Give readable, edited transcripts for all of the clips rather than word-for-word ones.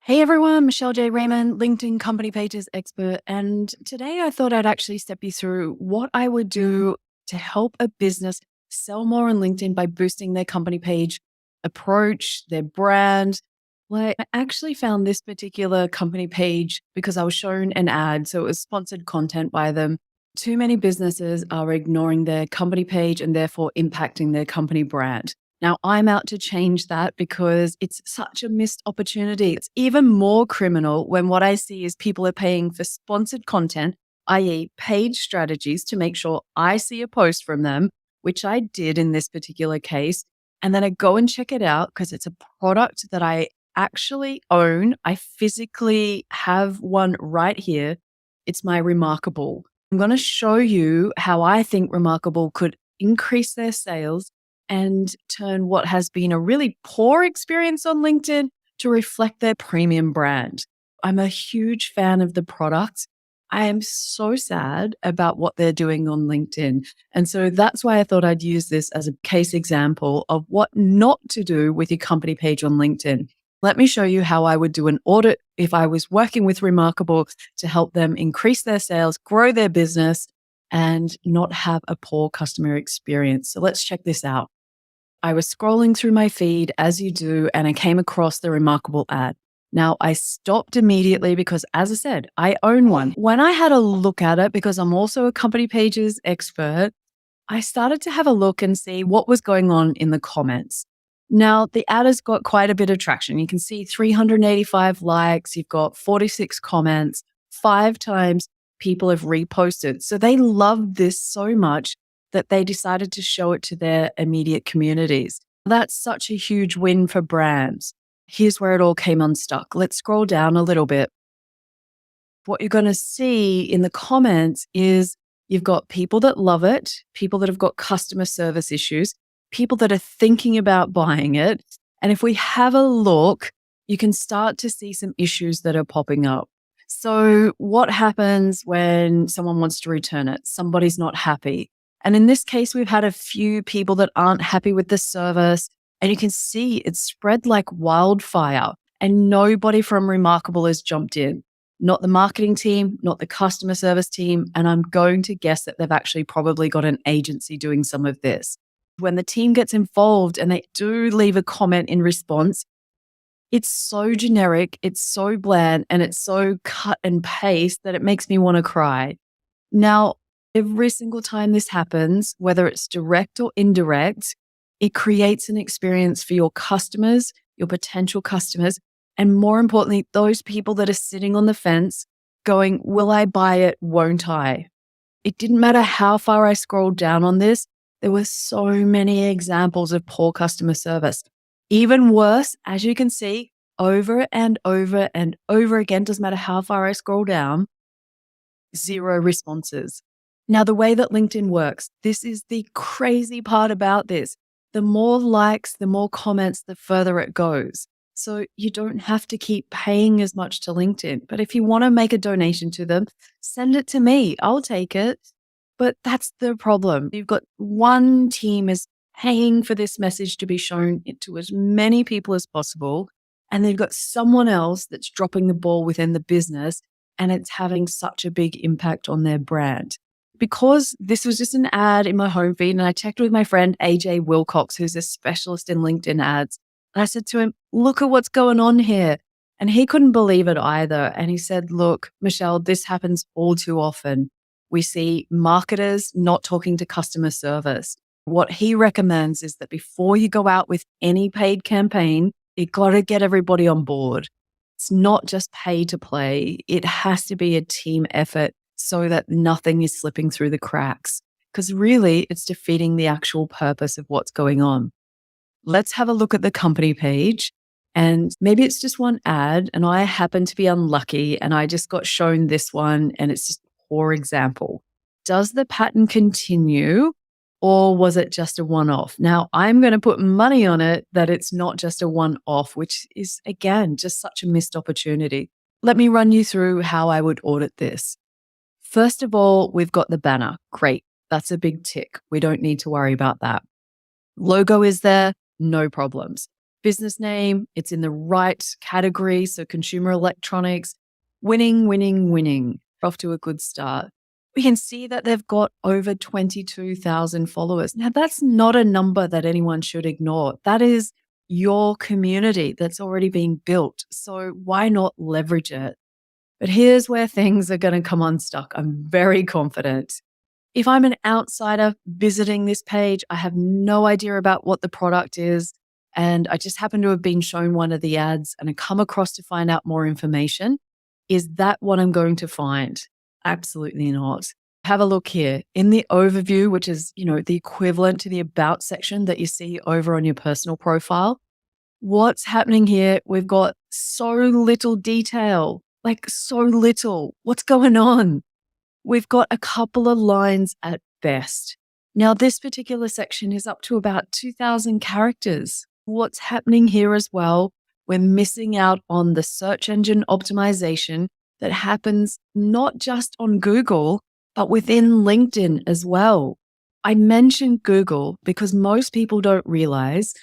Hey everyone, Michelle J. Raymond, LinkedIn Company Pages expert. And today I thought I'd actually step you through what I would do to help a business sell more on LinkedIn by boosting their company page approach, their brand. Well, I actually found this particular company page because I was shown an ad. So it was sponsored content by them. Too many businesses are ignoring their company page and therefore impacting their company brand. Now, I'm out to change that because it's such a missed opportunity. It's even more criminal when what I see is people are paying for sponsored content, i.e., paid strategies to make sure I see a post from them, which I did in this particular case. And then I go and check it out because it's a product that I actually own. I physically have one right here. It's my Remarkable. I'm going to show you how I think Remarkable could increase their sales and turn what has been a really poor experience on LinkedIn to reflect their premium brand. I'm a huge fan of the product. I am so sad about what they're doing on LinkedIn. And so that's why I thought I'd use this as a case example of what not to do with your company page on LinkedIn. Let me show you how I would do an audit if I was working with Remarkable to help them increase their sales, grow their business, and not have a poor customer experience. So let's check this out. I was scrolling through my feed as you do, and I came across the Remarkable ad. Now, I stopped immediately because, as I said, I own one. When I had a look at it, because I'm also a company pages expert, I started to have a look and see what was going on in the comments. Now, the ad has got quite a bit of traction. You can see 385 likes, you've got 46 comments, 5 times people have reposted. So they loved this so much that they decided to show it to their immediate communities. That's such a huge win for brands. Here's where it all came unstuck. Let's scroll down a little bit. What you're going to see in the comments is you've got people that love it, people that have got customer service issues, people that are thinking about buying it. And if we have a look, you can start to see some issues that are popping up. So what happens when someone wants to return it? Somebody's not happy. And in this case, we've had a few people that aren't happy with the service. And you can see it's spread like wildfire. And nobody from Remarkable has jumped in. Not the marketing team, not the customer service team. And I'm going to guess that they've actually probably got an agency doing some of this. When the team gets involved and they do leave a comment in response, it's so generic, it's so bland, and it's so cut and paste that it makes me want to cry. Now, every single time this happens, whether it's direct or indirect, it creates an experience for your customers, your potential customers, and more importantly, those people that are sitting on the fence going, will I buy it? Won't I? It didn't matter how far I scrolled down on this. There were so many examples of poor customer service. Even worse, as you can see, over and over and over again, doesn't matter how far I scroll down, 0 responses. Now, the way that LinkedIn works, this is the crazy part about this. The more likes, the more comments, the further it goes. So you don't have to keep paying as much to LinkedIn. But if you want to make a donation to them, send it to me. I'll take it. But that's the problem. You've got one team is paying for this message to be shown to as many people as possible. And they've got someone else that's dropping the ball within the business, and it's having such a big impact on their brand. Because this was just an ad in my home feed, and I checked with my friend AJ Wilcox, who's a specialist in LinkedIn ads. And I said to him, look at what's going on here. And he couldn't believe it either. And he said, look, Michelle, this happens all too often. We see marketers not talking to customer service. What he recommends is that before you go out with any paid campaign, you've got to get everybody on board. It's not just pay to play. It has to be a team effort so that nothing is slipping through the cracks. Because really, it's defeating the actual purpose of what's going on. Let's have a look at the company page. And maybe it's just one ad, and I happen to be unlucky, and I just got shown this one, and it's just poor example. Does the pattern continue, or was it just a one-off? Now, I'm going to put money on it that it's not just a one-off, which is, again, just such a missed opportunity. Let me run you through how I would audit this. First of all, we've got the banner. Great. That's a big tick. We don't need to worry about that. Logo is there. No problems. Business name, it's in the right category. So consumer electronics, winning, winning, winning. Off to a good start. We can see that they've got over 22,000 followers. Now, that's not a number that anyone should ignore. That is your community that's already been built. So why not leverage it? But here's where things are going to come unstuck. I'm very confident. If I'm an outsider visiting this page, I have no idea about what the product is, and I just happen to have been shown one of the ads and I come across to find out more information. Is that what I'm going to find? Absolutely not. Have a look here in the overview, which is, the equivalent to the about section that you see over on your personal profile. What's happening here? We've got so little detail, like so little. What's going on? We've got a couple of lines at best. Now, this particular section is up to about 2,000 characters. What's happening here as well, we're missing out on the search engine optimization that happens not just on Google, but within LinkedIn as well. I mentioned Google because most people don't realize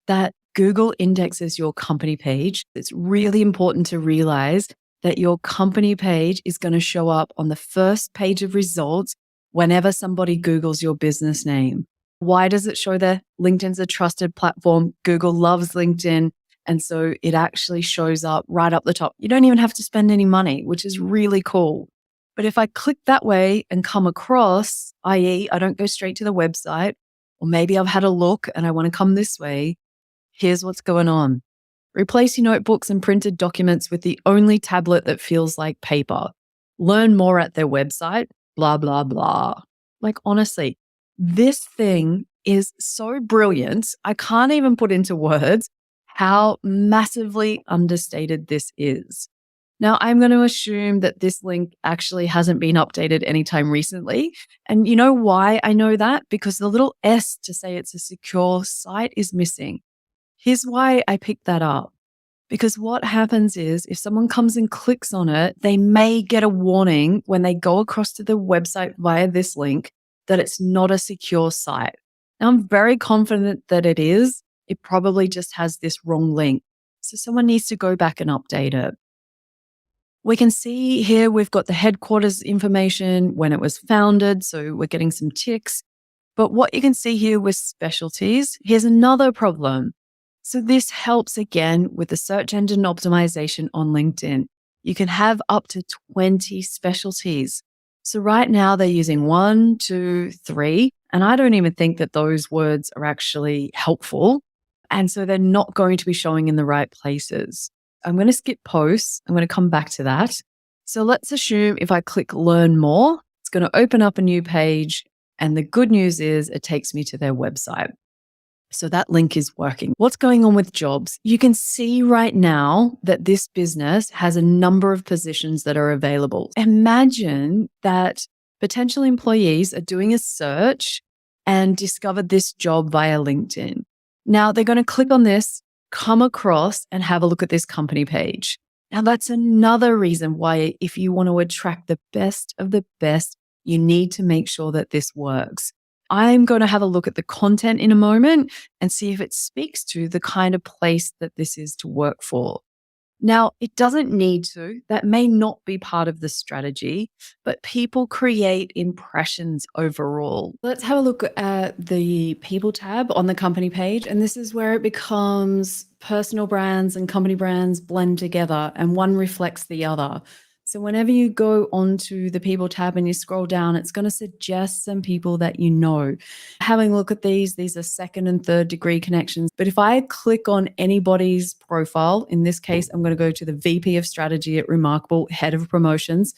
that Google indexes your company page. It's really important to realize that your company page is going to show up on the first page of results whenever somebody Googles your business name. Why does it show there? LinkedIn's a trusted platform. Google loves LinkedIn. And so it actually shows up right up the top. You don't even have to spend any money, which is really cool. But if I click that way and come across, i.e., I don't go straight to the website, or maybe I've had a look and I want to come this way, here's what's going on. Replace your notebooks and printed documents with the only tablet that feels like paper. Learn more at their website, blah, blah, blah. Like, honestly, this thing is so brilliant. I can't even put into words how massively understated this is. Now, I'm going to assume that this link actually hasn't been updated anytime recently. And you know why I know that? Because the little S to say it's a secure site is missing. Here's why I picked that up. Because what happens is if someone comes and clicks on it, they may get a warning when they go across to the website via this link that it's not a secure site. Now, I'm very confident that it is. It probably just has this wrong link. So someone needs to go back and update it. We can see here we've got the headquarters information, when it was founded. So we're getting some ticks. But what you can see here with specialties, here's another problem. So this helps again with the search engine optimization on LinkedIn. You can have up to 20 specialties. So right now they're using 1, 2, 3, and I don't even think that those words are actually helpful. And so they're not going to be showing in the right places. I'm going to skip posts. I'm going to come back to that. So let's assume if I click learn more, it's going to open up a new page. And the good news is it takes me to their website. So that link is working. What's going on with jobs? You can see right now that this business has a number of positions that are available. Imagine that potential employees are doing a search and discovered this job via LinkedIn. Now they're going to click on this, come across and have a look at this company page. Now that's another reason why if you want to attract the best of the best, you need to make sure that this works. I'm going to have a look at the content in a moment and see if it speaks to the kind of place that this is to work for. Now, it doesn't need to. That may not be part of the strategy, but people create impressions overall. Let's have a look at the people tab on the company page. And this is where it becomes personal brands and company brands blend together and one reflects the other. So whenever you go onto the people tab and you scroll down, it's going to suggest some people that you know. Having a look at these are second and third degree connections. But if I click on anybody's profile, in this case, I'm going to go to the VP of strategy at Remarkable, head of promotions.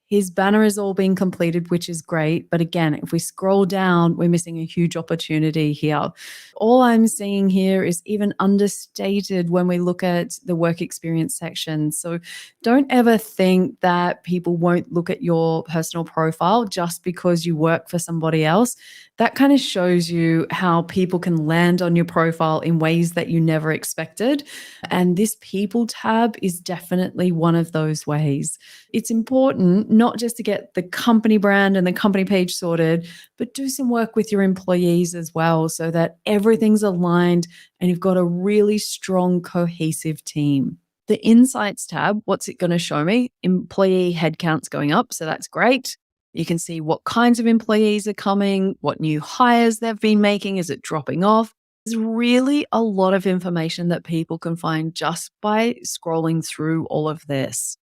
His banner is all being completed, which is great. But again, if we scroll down, we're missing a huge opportunity here. All I'm seeing here is even understated when we look at the work experience section. So don't ever think that people won't look at your personal profile just because you work for somebody else. That kind of shows you how people can land on your profile in ways that you never expected. And this people tab is definitely one of those ways. It's important not just to get the company brand and the company page sorted, but do some work with your employees as well so that everything's aligned and you've got a really strong, cohesive team. The Insights tab, what's it going to show me? Employee headcount's going up, so that's great. You can see what kinds of employees are coming, what new hires they've been making, is it dropping off? There's really a lot of information that people can find just by scrolling through all of this.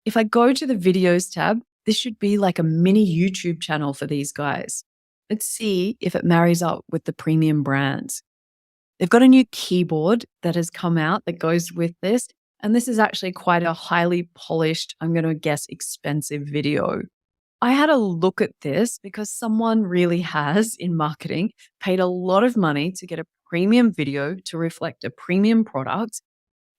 If I go to the videos tab, this should be like a mini YouTube channel for these guys. Let's see if it marries up with the premium brands. They've got a new keyboard that has come out that goes with this. And this is actually quite a highly polished, I'm going to guess, expensive video. I had a look at this because someone really has, in marketing, paid a lot of money to get a premium video to reflect a premium product.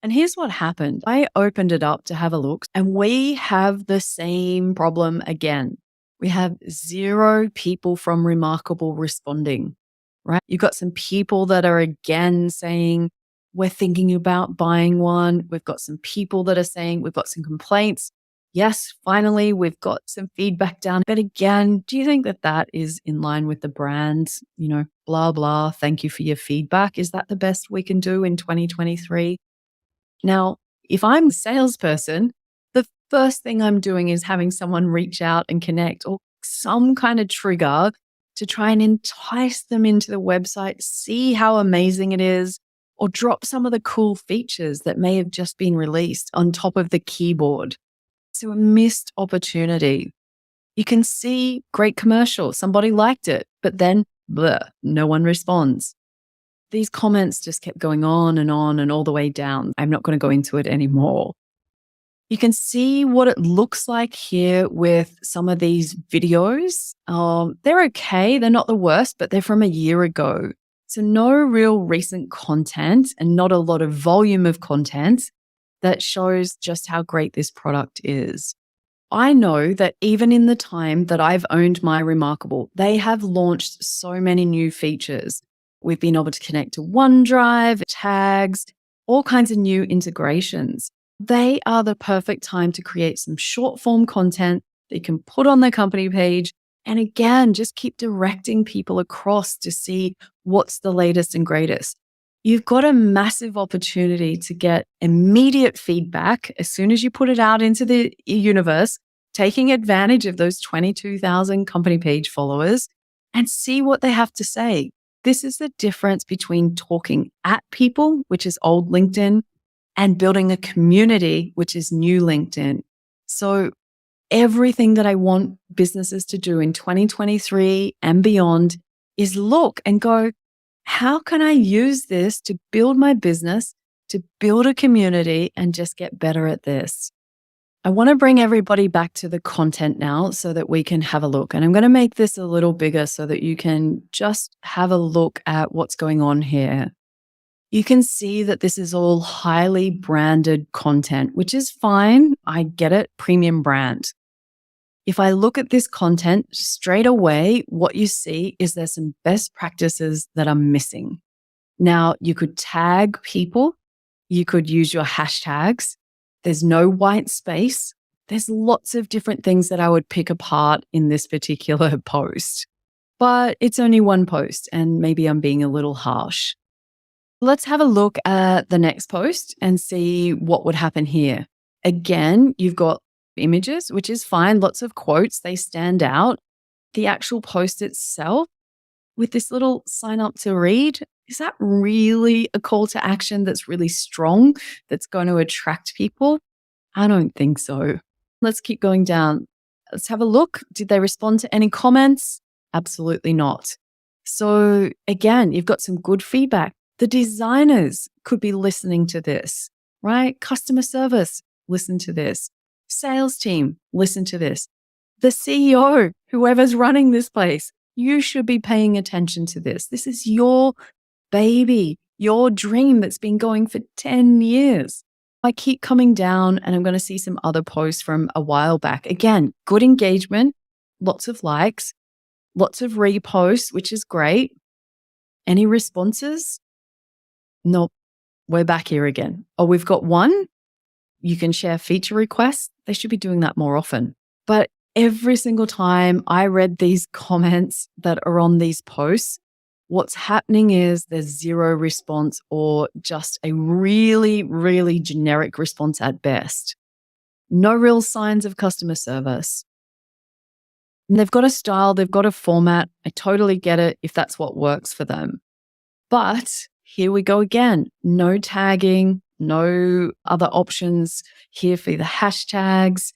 And here's what happened. I opened it up to have a look, and we have the same problem again. We have 0 people from Remarkable responding, right? You've got some people that are again saying, we're thinking about buying one. We've got some people that are saying we've got some complaints. Yes, finally, we've got some feedback down. But again, do you think that that is in line with the brand? Blah, blah, thank you for your feedback. Is that the best we can do in 2023? Now, if I'm a salesperson, the first thing I'm doing is having someone reach out and connect or some kind of trigger to try and entice them into the website, see how amazing it is, or drop some of the cool features that may have just been released on top of the keyboard. So a missed opportunity. You can see great commercial. Somebody liked it, but then no one responds. These comments just kept going on and all the way down. I'm not going to go into it anymore. You can see what it looks like here with some of these videos. They're okay. They're not the worst, but they're from a year ago. So no real recent content and not a lot of volume of content that shows just how great this product is. I know that even in the time that I've owned my Remarkable, they have launched so many new features. We've been able to connect to OneDrive, tags, all kinds of new integrations. They are the perfect time to create some short form content that you can put on their company page. And again, just keep directing people across to see what's the latest and greatest. You've got a massive opportunity to get immediate feedback as soon as you put it out into the universe, taking advantage of those 22,000 company page followers and see what they have to say. This is the difference between talking at people, which is old LinkedIn, and building a community, which is new LinkedIn. So everything that I want businesses to do in 2023 and beyond is look and go, how can I use this to build my business, to build a community, and just get better at this? I want to bring everybody back to the content now so that we can have a look. And I'm going to make this a little bigger so that you can just have a look at what's going on here. You can see that this is all highly branded content, which is fine. I get it, premium brand. If I look at this content straight away, what you see is there's some best practices that are missing. Now, you could tag people. You could use your hashtags. There's no white space. There's lots of different things that I would pick apart in this particular post. But it's only one post, and maybe I'm being a little harsh. Let's have a look at the next post and see what would happen here. Again, you've got images, which is fine. Lots of quotes. They stand out. The actual post itself with this little sign up to read, is that really a call to action that's really strong, that's going to attract people? I don't think so. Let's keep going down. Let's have a look. Did they respond to any comments? Absolutely not. So again, you've got some good feedback. The designers could be listening to this, right? Customer service, listen to this. Sales team, listen to this. The CEO, whoever's running this place, you should be paying attention to this. This is your baby, your dream that's been going for 10 years. I keep coming down and I'm going to see some other posts from a while back. Again, good engagement, lots of likes, lots of reposts, which is great. Any responses? Nope. We're back here again. Oh, we've got one. You can share feature requests. They should be doing that more often. But every single time I read these comments that are on these posts, what's happening is there's zero response or just a really, really generic response at best. No real signs of customer service. And they've got a style, they've got a format. I totally get it if that's what works for them. But here we go again. No tagging, no other options here for the hashtags.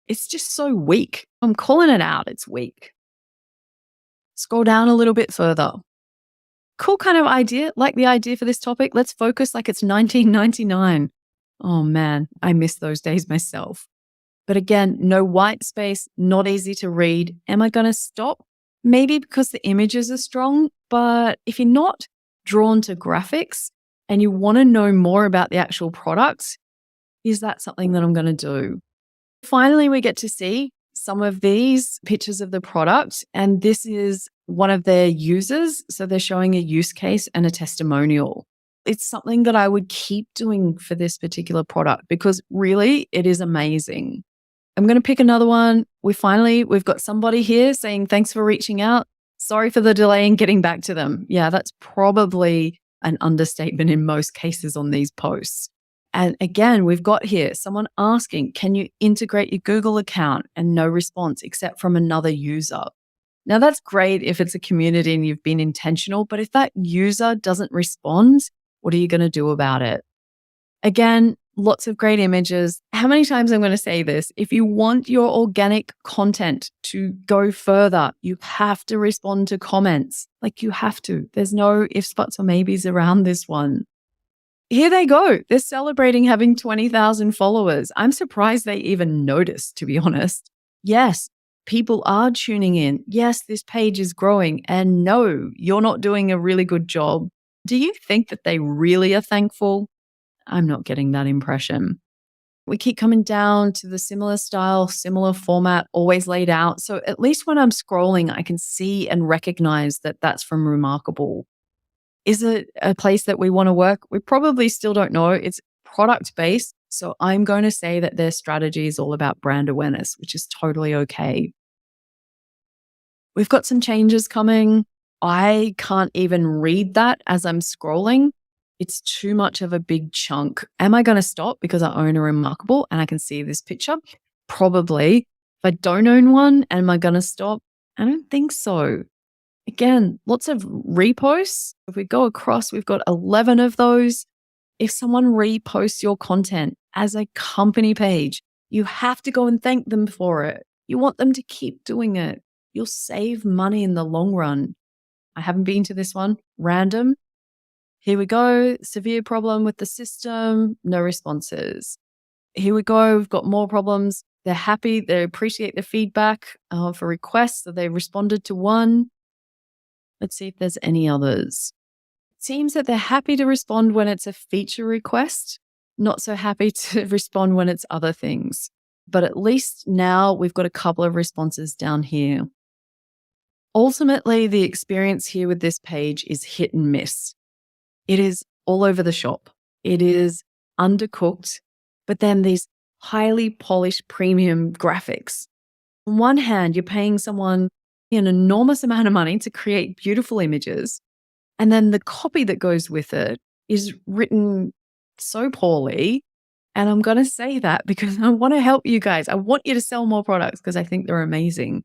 It's just so weak. I'm calling it out. It's weak. Scroll down a little bit further. Cool kind of idea. Like the idea for this topic. Let's focus like it's 1999. Oh man, I miss those days myself. But again, no white space, not easy to read. Am I going to stop? Maybe because the images are strong, but if you're not drawn to graphics and you want to know more about the actual product, is that something that I'm going to do? Finally, we get to see some of these pictures of the product, and this is one of their users. So they're showing a use case and a testimonial. It's something that I would keep doing for this particular product because really it is amazing. I'm going to pick another one. We've got somebody here saying, thanks for reaching out. Sorry for the delay in getting back to them. Yeah, that's probably an understatement in most cases on these posts. And again, we've got here someone asking, can you integrate your Google account? And no response except from another user. Now that's great if it's a community and you've been intentional, but if that user doesn't respond, what are you going to do about it? Again, lots of great images. How many times I'm going to say this? If you want your organic content to go further, you have to respond to comments. Like you have to. There's no ifs, buts, or maybes around this one. Here they go. They're celebrating having 20,000 followers. I'm surprised they even noticed, to be honest. Yes, people are tuning in. Yes, this page is growing. And no, you're not doing a really good job. Do you think that they really are thankful? I'm not getting that impression. We keep coming down to the similar style, similar format, always laid out. So at least when I'm scrolling, I can see and recognize that that's from Remarkable. Is it a place that we want to work? We probably still don't know. It's product based. So I'm going to say that their strategy is all about brand awareness, which is totally okay. We've got some changes coming. I can't even read that as I'm scrolling. It's too much of a big chunk. Am I going to stop because I own a Remarkable and I can see this picture? Probably. If I don't own one, am I going to stop? I don't think so. Again, lots of reposts. If we go across, we've got 11 of those. If someone reposts your content as a company page, you have to go and thank them for it. You want them to keep doing it. You'll save money in the long run. I haven't been to this one. Random. Here we go. Severe problem with the system. No responses. Here we go. We've got more problems. They're happy. They appreciate the feedback for requests. So they responded to one. Let's see if there's any others. It seems that they're happy to respond when it's a feature request, not so happy to respond when it's other things. But at least now we've got a couple of responses down here. Ultimately, the experience here with this page is hit and miss. It is all over the shop. It is undercooked, but then these highly polished premium graphics. On one hand, you're paying someone an enormous amount of money to create beautiful images. And then the copy that goes with it is written so poorly. And I'm going to say that because I want to help you guys. I want you to sell more products because I think they're amazing.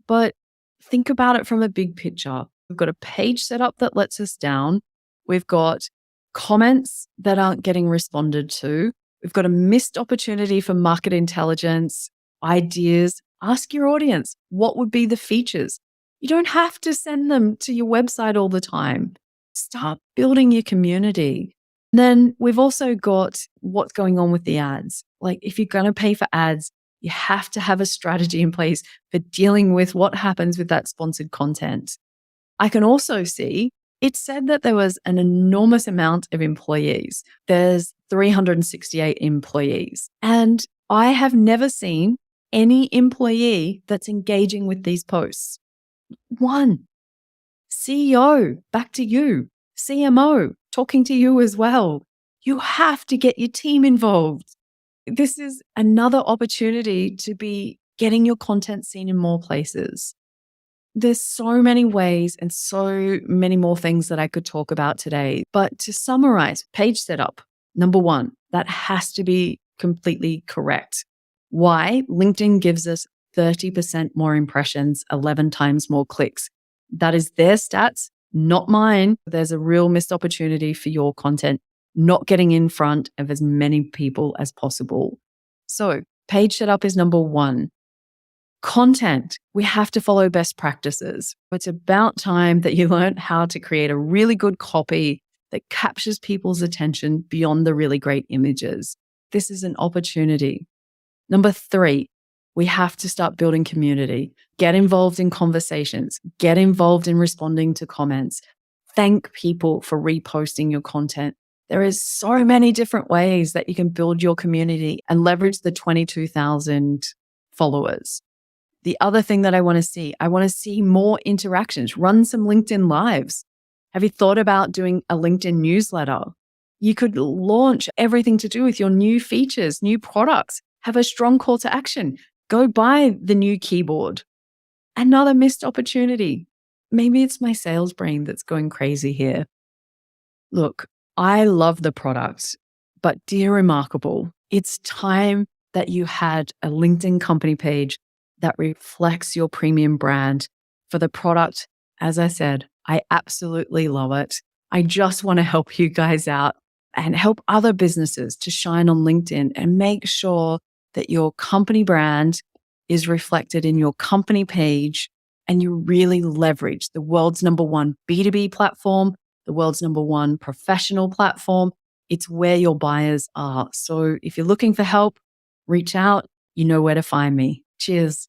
But think about it from a big picture. We've got a page set up that lets us down. We've got comments that aren't getting responded to. We've got a missed opportunity for market intelligence, ideas. Ask your audience, what would be the features? You don't have to send them to your website all the time. Start building your community. And then we've also got what's going on with the ads. Like if you're going to pay for ads, you have to have a strategy in place for dealing with what happens with that sponsored content. I can also see it said that there was an enormous amount of employees. There's 368 employees. And I have never seen any employee that's engaging with these posts. One. CEO, back to you. CMO, talking to you as well. You have to get your team involved. This is another opportunity to be getting your content seen in more places. There's so many ways and so many more things that I could talk about today. But to summarize, page setup, number one, that has to be completely correct. Why? LinkedIn gives us 30% more impressions, 11 times more clicks. That is their stats, not mine. There's a real missed opportunity for your content not getting in front of as many people as possible. So, page setup is number one. Content, we have to follow best practices. It's about time that you learn how to create a really good copy that captures people's attention beyond the really great images. This is an opportunity. Number three, we have to start building community. Get involved in conversations. Get involved in responding to comments. Thank people for reposting your content. There is so many different ways that you can build your community and leverage the 22,000 followers. The other thing that I want to see more interactions. Run some LinkedIn lives. Have you thought about doing a LinkedIn newsletter? You could launch everything to do with your new features, new products. Have a strong call to action. Go buy the new keyboard. Another missed opportunity. Maybe it's my sales brain that's going crazy here. Look, I love the product, but dear Remarkable, it's time that you had a LinkedIn company page that reflects your premium brand for the product. As I said, I absolutely love it. I just want to help you guys out and help other businesses to shine on LinkedIn and make sure that your company brand is reflected in your company page and you really leverage the world's number one B2B platform, the world's number one professional platform. It's where your buyers are. So if you're looking for help, reach out. You know where to find me. Cheers.